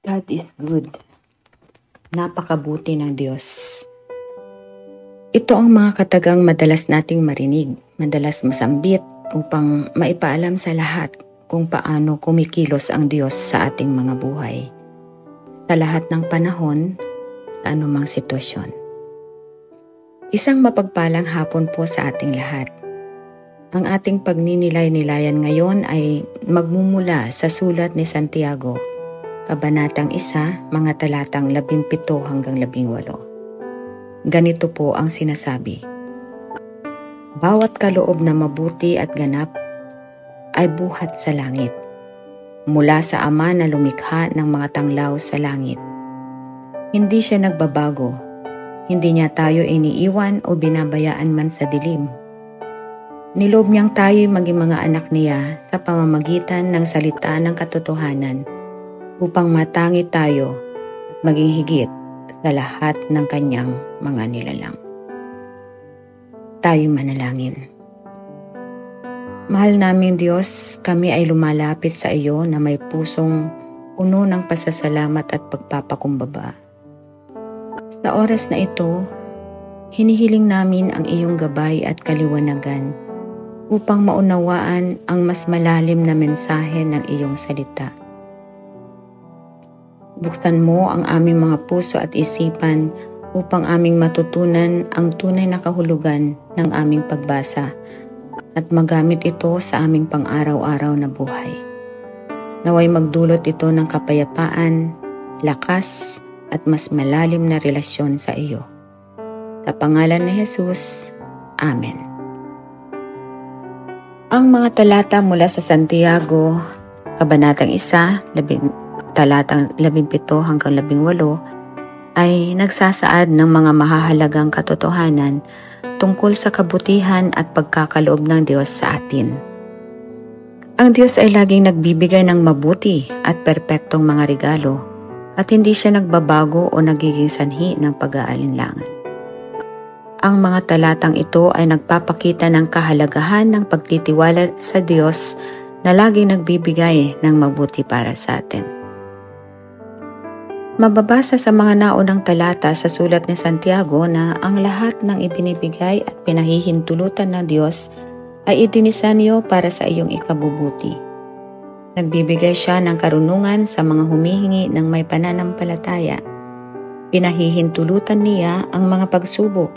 God is good. Napakabuti ng Diyos. Ito ang mga katagang madalas nating marinig, madalas masambit upang maipaalam sa lahat kung paano kumikilos ang Diyos sa ating mga buhay. Sa lahat ng panahon, sa anumang sitwasyon. Isang mapagpalang hapon po sa ating lahat. Ang ating pagninilay-nilayan ngayon ay magmumula sa sulat ni Santiago, Kabanatang 1, mga talatang 17 hanggang 18. Ganito po ang sinasabi. Bawat kaloob na mabuti at ganap ay buhat sa langit, mula sa Ama na lumikha ng mga tanglaw sa langit. Hindi siya nagbabago, hindi niya tayo iniiwan o binabayaan man sa dilim. Niloob niyang tayo'y maging mga anak niya sa pamamagitan ng salita ng katotohanan upang matangi tayo at maging higit sa lahat ng kanyang mga nilalang. Tayo manalangin. Mahal naming Diyos, kami ay lumalapit sa iyo na may pusong puno ng pasasalamat at pagpapakumbaba. Sa oras na ito, hinihiling namin ang iyong gabay at kaliwanagan upang maunawaan ang mas malalim na mensahe ng iyong salita. Buksan mo ang aming mga puso at isipan upang aming matutunan ang tunay na kahulugan ng aming pagbasa at magamit ito sa aming pang-araw-araw na buhay. Naway magdulot ito ng kapayapaan, lakas at mas malalim na relasyon sa iyo. Sa pangalan ni Jesus, Amen. Ang mga talata mula sa Santiago, Kabanatang 1, talatang 17 hanggang 18 ay nagsasaad ng mga mahahalagang katotohanan tungkol sa kabutihan at pagkakaloob ng Diyos sa atin. Ang Diyos ay laging nagbibigay ng mabuti at perpektong mga regalo at hindi siya nagbabago o nagiging sanhi ng pag-aalinlangan. Ang mga talatang ito ay nagpapakita ng kahalagahan ng pagtitiwala sa Diyos na laging nagbibigay ng mabuti para sa atin. Mababasa sa mga naunang talata sa sulat ni Santiago na ang lahat ng ibinibigay at pinahihintulutan ng Diyos ay idinisenyo para sa iyong ikabubuti. Nagbibigay siya ng karunungan sa mga humihingi ng may pananampalataya. Pinahihintulutan niya ang mga pagsubok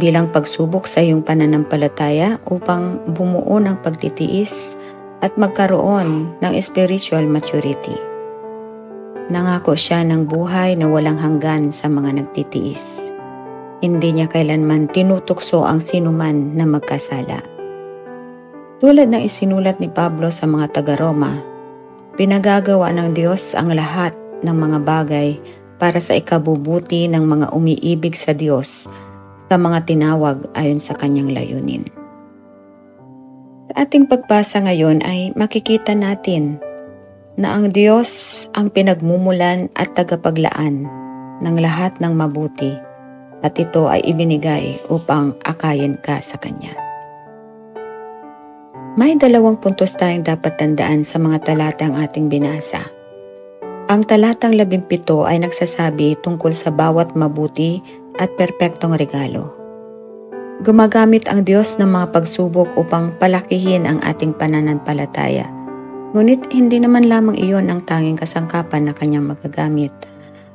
bilang pagsubok sa iyong pananampalataya upang bumuo ng pagtitiis at magkaroon ng spiritual maturity. Nangako siya ng buhay na walang hanggan sa mga nagtitiis. Hindi niya kailanman tinutukso ang sinuman na magkasala. Tulad ng isinulat ni Pablo sa mga taga-Roma, pinagagawa ng Diyos ang lahat ng mga bagay para sa ikabubuti ng mga umiibig sa Diyos sa mga tinawag ayon sa kanyang layunin. Sa ating pagbasa ngayon ay makikita natin na ang Diyos ang pinagmumulan at tagapaglaan ng lahat ng mabuti at ito ay ibinigay upang akayin ka sa Kanya. May 2 puntos tayong dapat tandaan sa mga talatang ating binasa. Ang talatang 17 ay nagsasabi tungkol sa bawat mabuti at perpektong regalo. Gumagamit ang Diyos ng mga pagsubok upang palakihin ang ating pananampalataya. Ngunit hindi naman lamang iyon ang tanging kasangkapan na kanyang magagamit.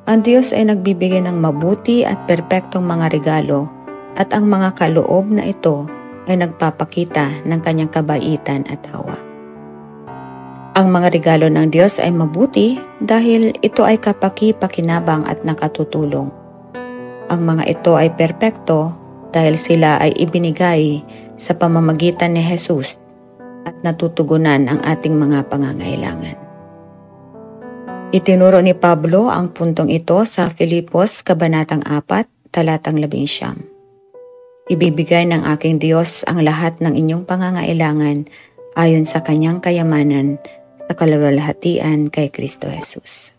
Ang Diyos ay nagbibigay ng mabuti at perpektong mga regalo at ang mga kaloob na ito ay nagpapakita ng kanyang kabaitan at awa. Ang mga regalo ng Diyos ay mabuti dahil ito ay kapaki-pakinabang at nakatutulong. Ang mga ito ay perpekto dahil sila ay ibinigay sa pamamagitan ni Jesus at natutugunan ang ating mga pangangailangan. Itinuro ni Pablo ang puntong ito sa Filipos, Kabanatang 4, talatang 11. Ibibigay ng aking Diyos ang lahat ng inyong pangangailangan ayon sa kanyang kayamanan sa kaluwalhatian kay Kristo Jesus.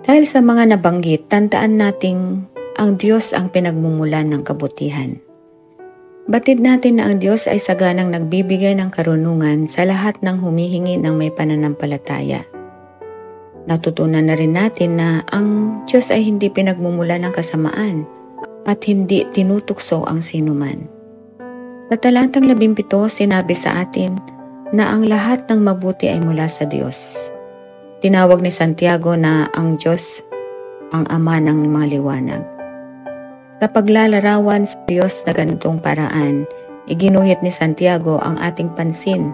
Dahil sa mga nabanggit, tandaan nating ang Diyos ang pinagmumulan ng kabutihan. Batid natin na ang Diyos ay saganang nagbibigay ng karunungan sa lahat ng humihingi ng may pananampalataya. Natutunan na rin natin na ang Diyos ay hindi pinagmumula ng kasamaan at hindi tinutukso ang sinuman. Sa talatang 17, sinabi sa atin na ang lahat ng mabuti ay mula sa Diyos. Tinawag ni Santiago na ang Diyos ang Ama ng mga liwanag. Sa paglalarawan sa Diyos na ganitong paraan, iginuhit ni Santiago ang ating pansin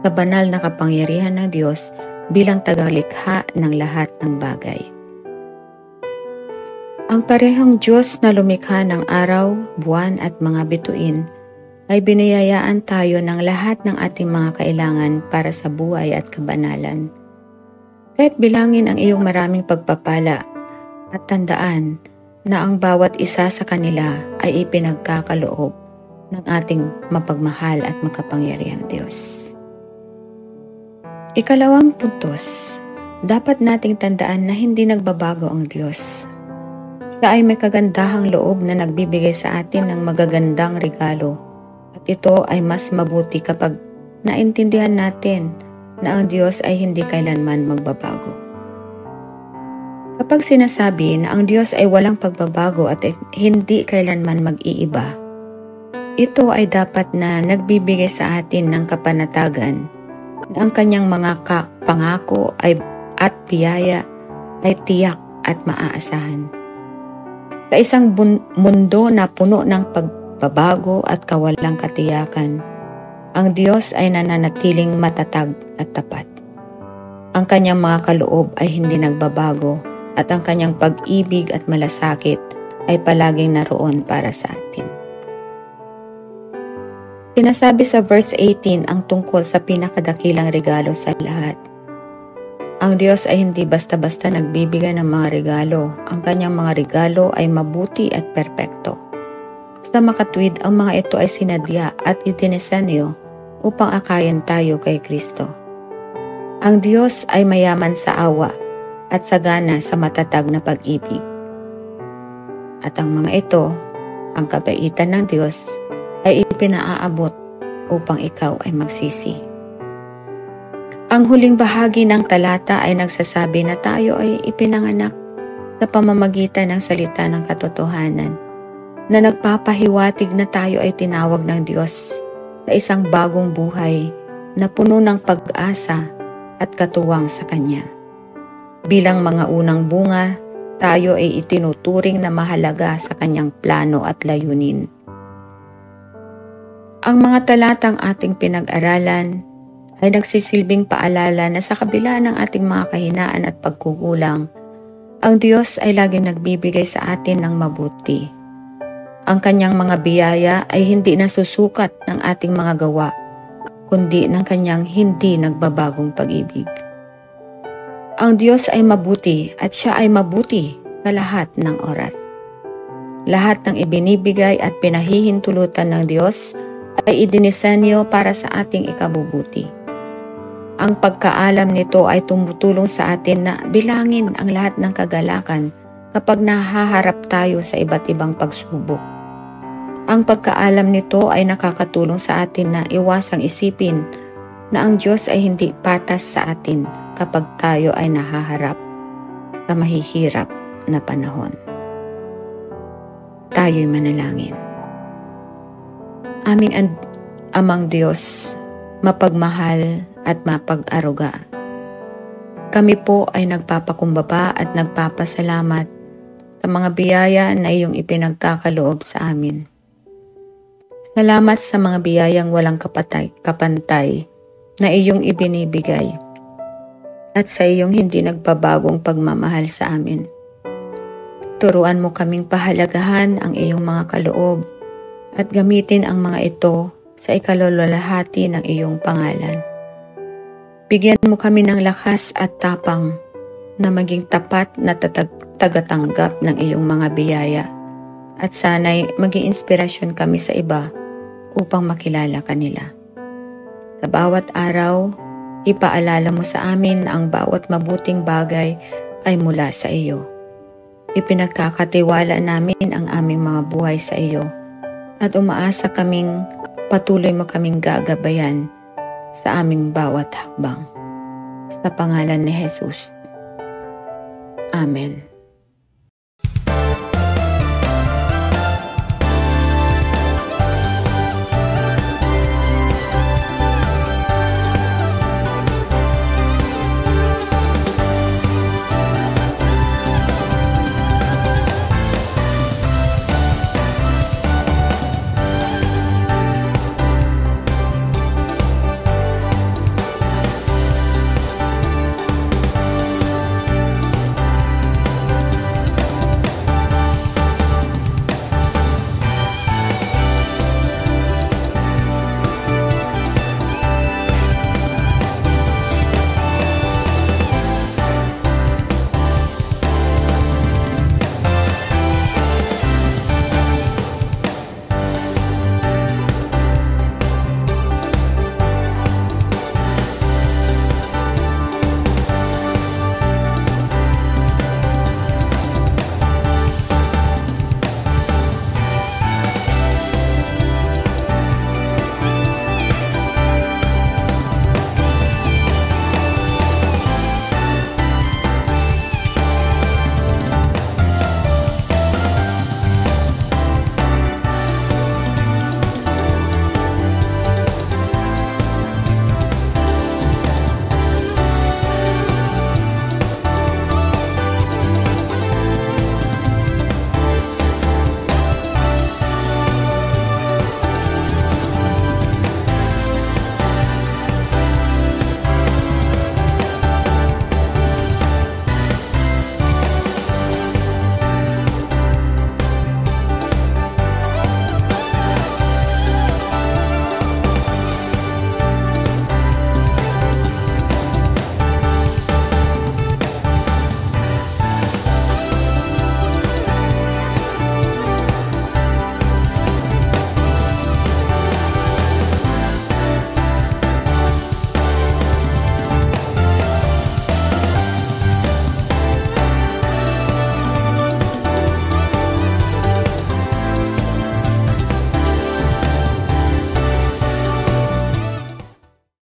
sa banal na kapangyarihan ng Diyos bilang tagalikha ng lahat ng bagay. Ang parehong Diyos na lumikha ng araw, buwan at mga bituin ay biniyayaan tayo ng lahat ng ating mga kailangan para sa buhay at kabanalan. Kahit bilangin ang iyong maraming pagpapala at tandaan na ang bawat isa sa kanila ay ipinagkakaloob ng ating mapagmahal at makapangyarihang Diyos. Ikalawang puntos, dapat nating tandaan na hindi nagbabago ang Diyos. Siya ay may kagandahang loob na nagbibigay sa atin ng magagandang regalo at ito ay mas mabuti kapag naintindihan natin na ang Diyos ay hindi kailanman magbabago. Kapag sinasabi na ang Diyos ay walang pagbabago at hindi kailanman mag-iiba, ito ay dapat na nagbibigay sa atin ng kapanatagan na ang kanyang mga pangako at biyaya ay tiyak at maaasahan. Sa isang mundo na puno ng pagbabago at kawalang katiyakan, ang Diyos ay nananatiling matatag at tapat. Ang kanyang mga kaloob ay hindi nagbabago at ang kanyang pag-ibig at malasakit ay palaging naroon para sa atin. Sinasabi sa verse 18 ang tungkol sa pinakadakilang regalo sa lahat. Ang Diyos ay hindi basta-basta nagbibigay ng mga regalo. Ang kanyang mga regalo ay mabuti at perpekto. Sa makatwid, ang mga ito ay sinadya at idinisenyo upang akayin tayo kay Kristo. Ang Diyos ay mayaman sa awa at sagana sa matatag na pag-ibig. At ang mga ito, ang kabaitan ng Diyos, ay ipinaaabot upang ikaw ay magsisi. Ang huling bahagi ng talata ay nagsasabi na tayo ay ipinanganak sa pamamagitan ng salita ng katotohanan na nagpapahiwatig na tayo ay tinawag ng Diyos sa isang bagong buhay na puno ng pag-asa at katuwang sa Kanya. Bilang mga unang bunga, tayo ay itinuturing na mahalaga sa Kanyang plano at layunin. Ang mga talatang ating pinag-aralan ay nagsisilbing paalala na sa kabila ng ating mga kahinaan at pagkukulang, ang Diyos ay laging nagbibigay sa atin ng mabuti. Ang kanyang mga biyaya ay hindi nasusukat ng ating mga gawa, kundi ng kanyang hindi nagbabagong pag-ibig. Ang Diyos ay mabuti at siya ay mabuti sa lahat ng oras. Lahat ng ibinibigay at pinahihintulutan ng Diyos ay idinisenyo para sa ating ikabubuti. Ang pagkaalam nito ay tumutulong sa atin na bilangin ang lahat ng kagalakan kapag nahaharap tayo sa iba't ibang pagsubok. Ang pagkaalam nito ay nakakatulong sa atin na iwasang isipin na ang Diyos ay hindi patas sa atin kapag tayo ay nahaharap sa mahihirap na panahon. Tayo'y manalangin. Aming Amang Diyos, mapagmahal at mapag-aruga. Kami po ay nagpapakumbaba at nagpapasalamat sa mga biyaya na iyong ipinagkakaloob sa amin. Salamat sa mga biyayang walang kapantay na iyong ibinibigay at sa iyong hindi nagbabagong pagmamahal sa amin. Turuan mo kaming pahalagahan ang iyong mga kaloob at gamitin ang mga ito sa ikalulwalhati ng iyong pangalan. Bigyan mo kami ng lakas at tapang na maging tapat na tagatanggap ng iyong mga biyaya at sana'y maging inspirasyon kami sa iba upang makilala kanila. Sa bawat araw, ipaalala mo sa amin na ang bawat mabuting bagay ay mula sa iyo. Ipinagkakatiwala namin ang aming mga buhay sa iyo at umaasa kaming patuloy mo kaming gagabayan sa aming bawat hakbang. Sa pangalan ni Jesus. Amen.